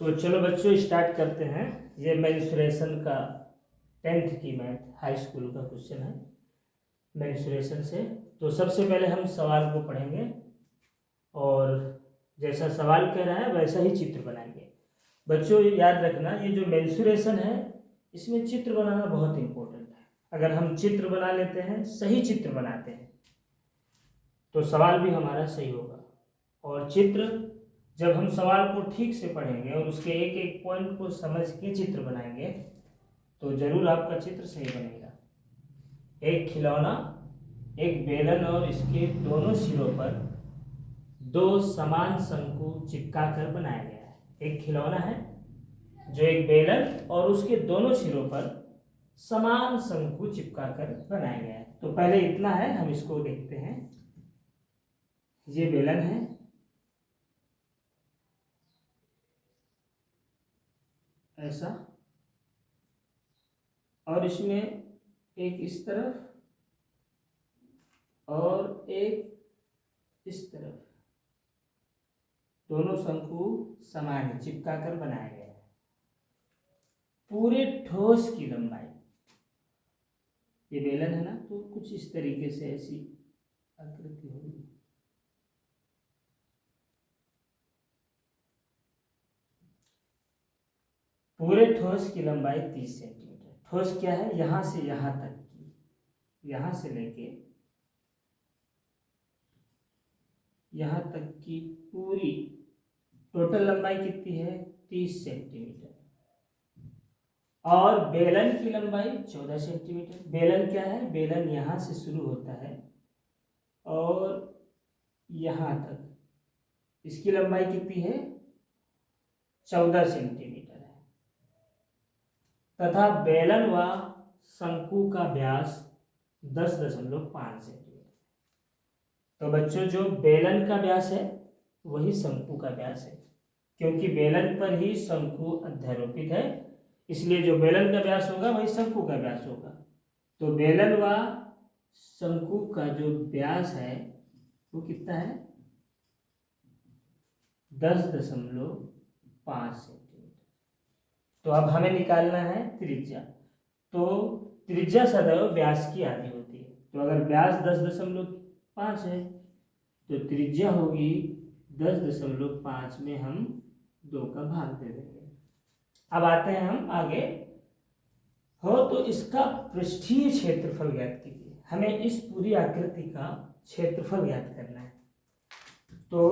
तो चलो बच्चों स्टार्ट करते हैं। ये मेंसुरेशन का 10th की मैथ हाई स्कूल का क्वेश्चन है मेंसुरेशन से। तो सबसे पहले हम सवाल को पढ़ेंगे और जैसा सवाल कह रहा है वैसा ही चित्र बनाएंगे। बच्चों याद रखना, ये जो मेंसुरेशन है इसमें चित्र बनाना बहुत इंपॉर्टेंट है। अगर हम चित्र बना लेते हैं, सही चित्र बनाते हैं, तो सवाल भी हमारा सही होगा। और चित्र जब हम सवाल को ठीक से पढ़ेंगे और उसके एक एक पॉइंट को समझ के चित्र बनाएंगे तो जरूर आपका चित्र सही बनेगा। एक खिलौना, एक बेलन और इसके दोनों सिरों पर दो समान शंकु चिपका कर बनाया गया है। एक खिलौना है जो एक बेलन और उसके दोनों सिरों पर समान शंकु चिपका कर बनाया गया है। तो पहले इतना है, हम इसको देखते हैं। ये बेलन है, ऐसा, और इसमें एक इस तरफ और एक इस तरफ, दोनों शंकु समान चिपका कर बनाया गया है। पूरे ठोस की लंबाई, ये बेलन है ना, तो कुछ इस तरीके से ऐसी आकृति होगी। पूरे ठोस की लंबाई 30 सेंटीमीटर। ठोस क्या है? यहां से यहां तक की, यहां से लेके यहां तक की पूरी टोटल लंबाई कितनी है? 30 सेंटीमीटर। और बेलन की लंबाई 14 सेंटीमीटर। बेलन क्या है? बेलन यहां से शुरू होता है और यहां तक, इसकी लंबाई कितनी है? 14 सेंटीमीटर है। तथा बेलन व शंकु का व्यास 10.5 सेंटीमीटर। तो बच्चों जो बेलन का व्यास है वही शंकु का व्यास है, क्योंकि बेलन पर ही शंकु अध्यारोपित है, इसलिए जो बेलन का व्यास होगा वही शंकु का व्यास होगा। तो बेलन व शंकु का जो व्यास है वो कितना है? 10.5 सेंटीमीटर। तो अब हमें निकालना है त्रिज्या। तो त्रिज्या सदैव व्यास की आधी होती है। तो अगर व्यास 10.5 है तो त्रिज्या होगी 10.5 में हम 2 का भाग दे देंगे। अब आते हैं हम आगे। हो तो इसका पृष्ठीय क्षेत्रफल ज्ञात कीजिए। हमें इस पूरी आकृति का क्षेत्रफल ज्ञात करना है। तो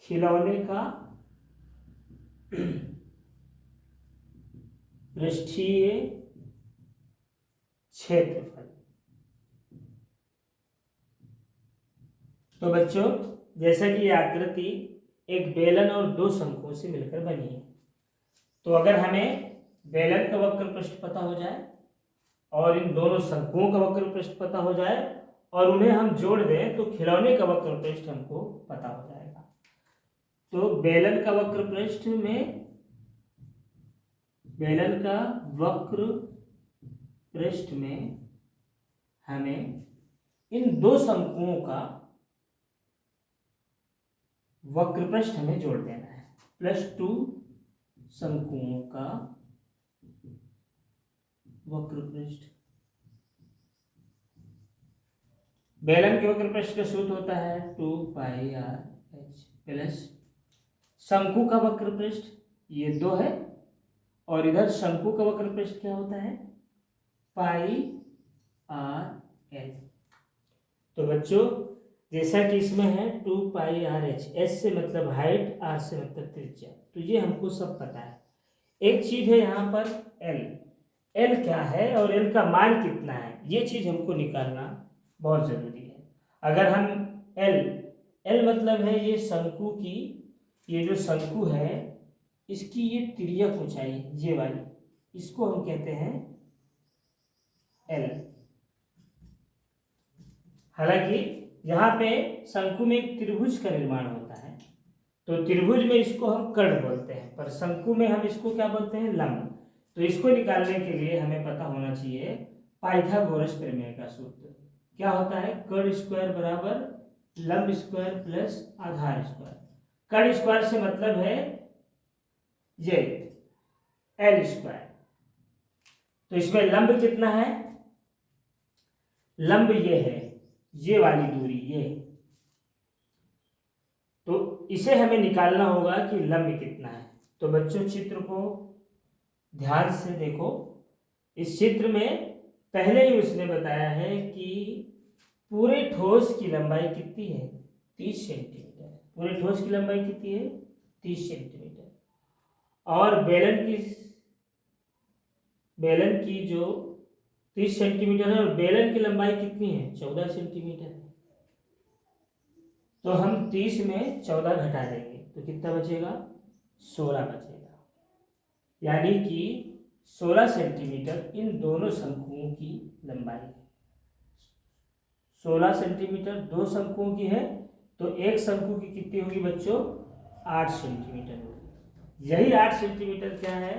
खिलौने का पृष्ठीय क्षेत्रफल। तो बच्चों जैसा कि ये आकृति एक बेलन और 2 शंकुओं से मिलकर बनी है, तो अगर हमें बेलन का वक्र पृष्ठ पता हो जाए और इन दोनों शंकुओं का वक्र पृष्ठ पता हो जाए और उन्हें हम जोड़ दें तो खिलौने का वक्र पृष्ठ हमको पता हो जाएगा। तो बेलन का वक्र पृष्ठ में, बेलन का वक्र पृष्ठ में हमें इन 2 शंकुओं का वक्र पृष्ठ हमें जोड़ देना है। +2 शंकुओं का वक्र पृष्ठ। बेलन के वक्र पृष्ठ का सूत्र होता है 2πr/h प्लस शंकु का वक्र पृष्ठ, ये 2 है, और इधर शंकु का वक्र पृष्ठ क्या होता है? πr/l। तो बच्चों जैसा कि इसमें है 2πr/h, h से मतलब हाइट, r से मतलब त्रिज्या, तो ये हमको सब पता है। एक चीज है यहाँ पर l क्या है और l का मान कितना है, ये चीज हमको निकालना बहुत जरूरी है। अगर हम l मतलब है ये शंकु की, ये जो शंकु है इसकी ये तिर्यक ऊंचाई, ये वाली, इसको हम कहते हैं l। हालांकि यहाँ पे शंकु में एक त्रिभुज का निर्माण होता है, तो त्रिभुज में इसको हम कर्ण बोलते हैं, पर शंकु में हम इसको क्या बोलते हैं? लंब। तो इसको निकालने के लिए हमें पता होना चाहिए पाइथागोरस प्रमेय का सूत्र। क्या होता है? कर्ण स्क्वायर बराबर लंब स्क्वायर प्लस आधार स्क्वायर। कर्ण स्क्वायर से मतलब है ये एल स्क्वायर। तो इसमें लंब कितना है, लंब ये है, ये वाली दूरी ये, तो इसे हमें निकालना होगा कि लंब कितना है। तो बच्चों चित्र को ध्यान से देखो, इस चित्र में पहले ही उसने बताया है कि पूरे ठोस की लंबाई कितनी है, 30 सेंटीमीटर। पूरे ठोस की लंबाई कितनी है, 30 सेंटीमीटर। और बेलन की जो 30 सेंटीमीटर है और बेलन की लंबाई कितनी है, 14 सेंटीमीटर है। तो हम 30 में 14 घटा देंगे तो कितना बचेगा, 16 बचेगा। यानी कि 16 सेंटीमीटर इन दोनों शंकुओं की लंबाई है। 16 सेंटीमीटर दो शंकुओं की है, तो एक शंकु की कितनी होगी बच्चों, 8 सेंटीमीटर होगी। यही 8 सेंटीमीटर क्या है,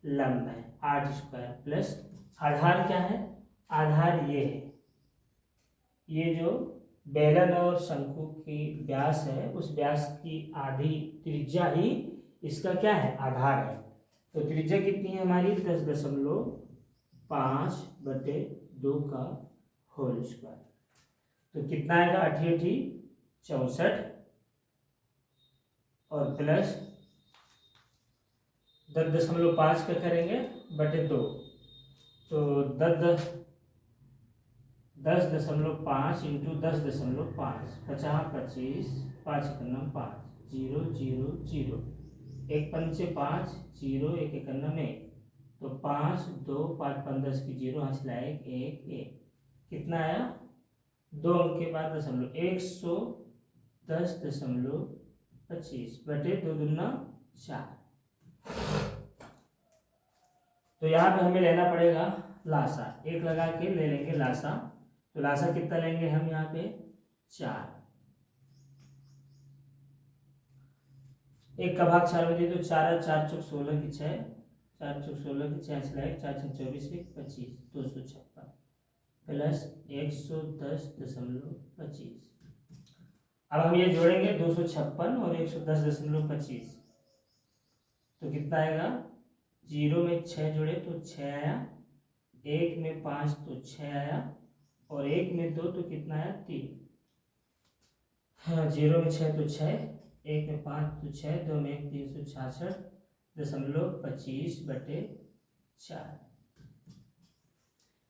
लंब है। 8 स्क्वायर प्लस आधार क्या है, आधार ये है, ये जो बेलन और शंकु की व्यास है उस व्यास की आधी त्रिज्या ही इसका क्या है, आधार है। तो त्रिज्या कितनी है हमारी, 10.5/2 का होल स्क्वायर। तो कितना आएगा, 8×8 = 64 और प्लस 10.5 का करेंगे बटे 2, तो 10.5 इंटू 10.5, 50 25, 5 × 5, 0 0 0, 1 5 5, 0 1 1 1, तो 5 2 5 5 10 की 0 हासिल 1 1 1, कितना आया, 2 अंक के बाद दशमलव, 110.25 बटे 2 दूना 4। तो यहाँ पे हमें लेना पड़ेगा लासा, एक लगा के ले लेंगे लासा। तो लासा कितना लेंगे हम यहाँ पे, 4। 1 का भाग 4 में दिए तो 4 4 चौक 16 की 6, 4 चौक 16 की 6 1, 4 6 24 1 25, 256 प्लस 110.25। अब हम ये जोड़ेंगे 256 और 110.25, तो कितना आएगा, 0 में 6 जोड़े तो 6 आया, 1 में 5 तो 6 आया, और 1 में 2 तो कितना आया, 3। हाँ, 0 में 6 तो 6, 1 में 5 तो 6, 2 में 1 366.25 बटे 4।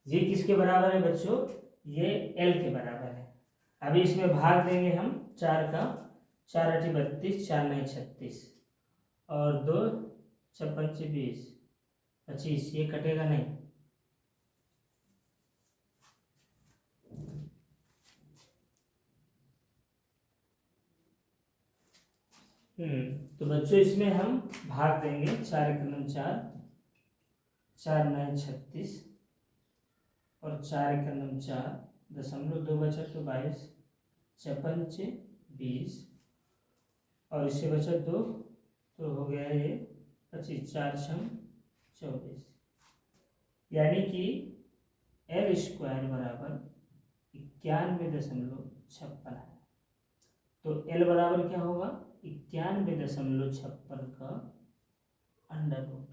ये किसके बराबर है बच्चों, ये L के बराबर है। अभी इसमें भाग देंगे हम 4 का, 4 × 8 = 32, 4 × 9 = 36 और 2 6 5 20 25, ये कटेगा नहीं। तो बच्चों इसमें हम भाग देंगे 4 × 4, 4 × 9 = 36 और 4 × 9 = 4, 2 बचा तो 22, 6 5 20 और इससे बचा 2, तो हो गया ये 25, 4 6 24, यानी कि L स्क्वायर बराबर 91.56 है। तो L बराबर क्या होगा, 91.56 का √।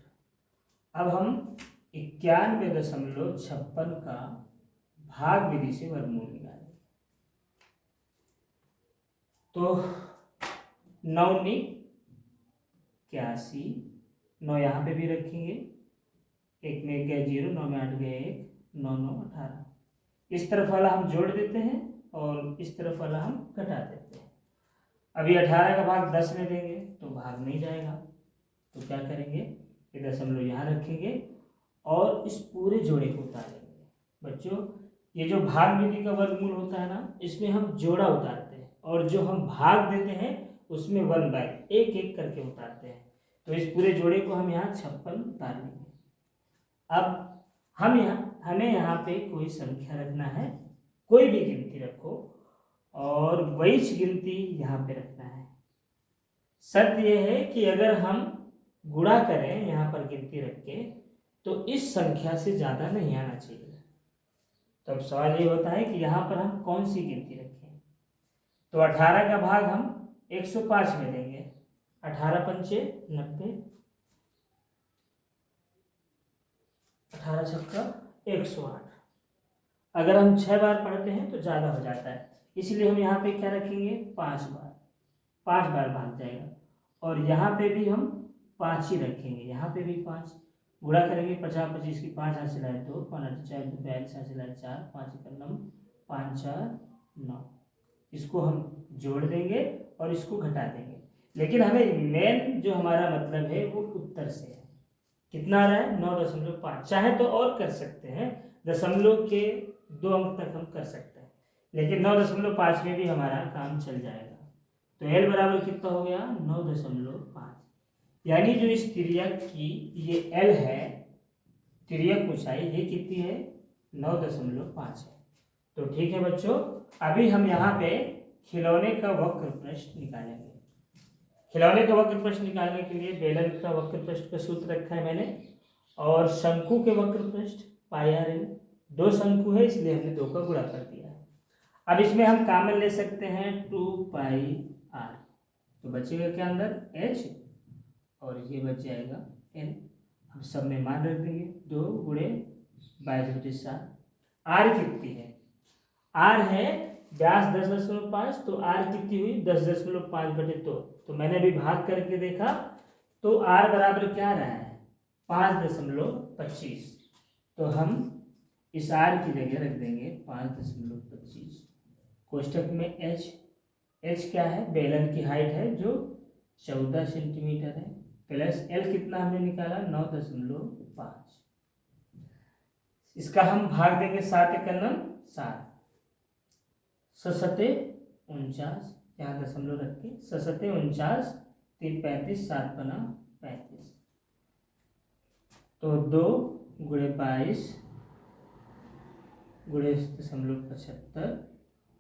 अब हम 91.56 का भाग विधि से वर्गमूल निकालेंगे। तो 9 × 81, 9 यहाँ पे भी रखेंगे, 1 में 1 गया 0, 9 में 8 गया 1, 9 9 18। इस तरफ वाला हम जोड़ देते हैं और इस तरफ वाला हम घटा देते हैं। अभी 18 का भाग 10 में देंगे तो भाग नहीं जाएगा, तो क्या करेंगे, ये दशमलव यहाँ रखेंगे और इस पूरे जोड़े को उतारेंगे। बच्चों ये जो भाग विधि का वर्गमूल होता है ना, इसमें हम जोड़ा उतारते हैं और जो हम भाग देते हैं उसमें 1/, एक एक करके उतारते हैं। तो इस पूरे जोड़े को हम यहाँ 56 उतार लेंगे। अब हमें यहाँ पे कोई संख्या रखना है, कोई भी गिनती रखो और वही गिनती यहाँ पे रखना है। शर्त यह है कि अगर हम गुणा करें यहाँ पर गिनती रख के तो इस संख्या से ज़्यादा नहीं आना चाहिए। तो अब सवाल ये होता है कि यहाँ पर हम कौन सी गिनती रखें। तो 18 का भाग हम 105 में देंगे, 18 × 5 = 90, 18 छक्का 108। अगर हम 6 बार पढ़ते हैं तो ज़्यादा हो जाता है, इसलिए हम यहाँ पे क्या रखेंगे 5 बार, 5 बार भाग जाएगा। और यहाँ पे भी हम 5 ही रखेंगे, यहाँ पे भी 5 गुणा करेंगे। 50 25 की 5 हासिल आए 2, 5 4 42 हासिल आए 4, 5 1 9, 5 4 9। इसको हम जोड़ देंगे और इसको घटा देंगे। लेकिन हमें मेन जो हमारा मतलब है वो उत्तर से है। कितना आ रहा है 9.5। चाहे तो और कर सकते हैं, दशमलव के 2 अंक तक हम कर सकते हैं, लेकिन 9.5 में भी हमारा काम चल जाएगा। तो एल बराबर कितना हो गया 9.5। यानी जो इस तिर्यक की ये एल है, तिर्यक ऊंचाई ये कितनी है 9.5 है। तो ठीक है बच्चों, अभी हम यहाँ पे खिलौने का वक्र पृष्ठ निकालेंगे। खिलौने का वक्र पृष्ठ निकालने के लिए बेलन का वक्र पृष्ठ का सूत्र रखा है मैंने, और शंकु के वक्र पृष्ठ पाई आर एल। 2 शंकु है इसलिए हमने 2 का गुणा कर दिया है। अब इसमें हम कॉमन ले सकते हैं 2 पाई आर, तो बचेगा क्या अंदर h, और ये बच जाएगा n। हम सब में मान रख देंगे 2 गुणे 22/7। आर कितनी है, आर है व्यास 10.5, तो आर कितनी हुई 10.5/2। तो मैंने अभी भाग करके देखा तो आर बराबर क्या रहा है 5.25। तो हम इस आर की जगह रख देंगे 5.25। कोष्टक में एच क्या है, बेलन की हाइट है जो 14 सेंटीमीटर है, प्लस एल कितना हमने निकाला 9.5। इसका हम भाग देंगे 7 एकम 7, 7 यहाँ दशमलव रख के 7 3 35 7 बना 35। तो 2 गुणे 22 गुणे 0.75,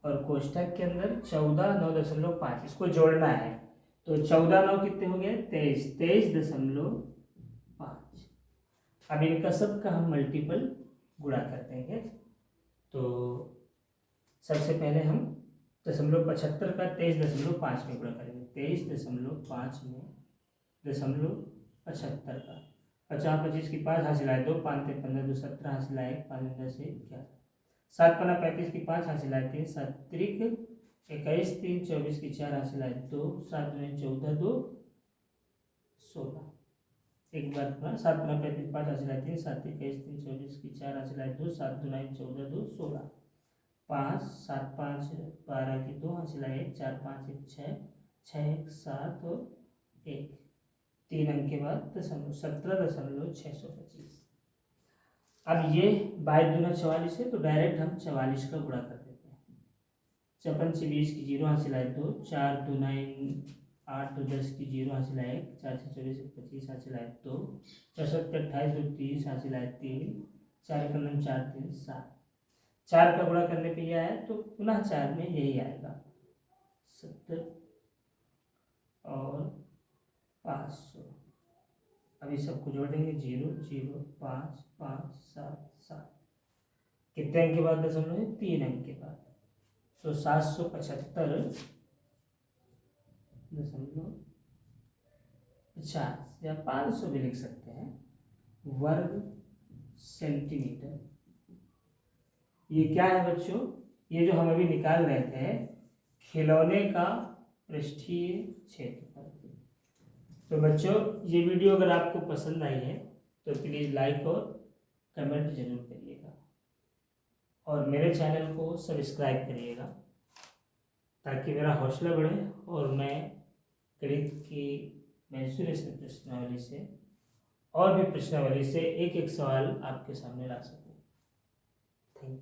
और कोष्टक के अंदर 14 9.5, इसको जोड़ना है। तो 14 9 कितने हो गए 23, 23.5। अब इनका सबका हम मल्टीपल गुणा कर देंगे। तो सबसे पहले हम 0.75 का 23.5 में गुणा करेंगे। 23.5 में 0.75 का 50 25 की 5 हासिल आए 2, 5 3 15 2 17 हासिल आए 5 10 11, 7 15 35 की 5 हासिल आए 3, 7 त्रिक 21 3 24 की 4 हासिल आए 2, 7 9 14 2 16। एक बार 7 15 35 की 5 हासिल आए 3, 7 21 3 24 की 4 हासिल आए 2, 7 2 9 14 2 16, 5 7 5 12 की 2 हासिल आए 4 5 1 6 6 1 7 और 1, 3 अंक के बाद 17.625। अब ये 22×44 है, तो डायरेक्ट हम 44 का गुणा कर देते हैं। 54 20 की 0 हासिल आए 2, 4 2 9 8 2 10 की 0 हासिल आए 4 6 24 25 हासिल आए 2, 4 7 28 2 30 हासिल आए 3, 4 1 9 4 3 7। 4 का गुणा करने पे ये आया, तो पुनः 4 में यही आएगा 70 और 500। अभी सबको जोड़ देंगे 0 0 5 5 7 7। कितने अंक के बाद दशमलव है 3 अंक के बाद, तो 775.50 या 500 भी लिख सकते हैं वर्ग सेंटीमीटर। ये क्या है बच्चों, ये जो हम अभी निकाल रहे थे खिलौने का पृष्ठीय क्षेत्रफल। तो बच्चों ये वीडियो अगर आपको पसंद आई है तो प्लीज़ लाइक और कमेंट जरूर करिएगा, और मेरे चैनल को सब्सक्राइब करिएगा ताकि मेरा हौसला बढ़े और मैं गणित की मेंसुरेशन प्रश्नावली से और भी प्रश्नावली से एक एक सवाल आपके सामने ला सकूँ। Thank you.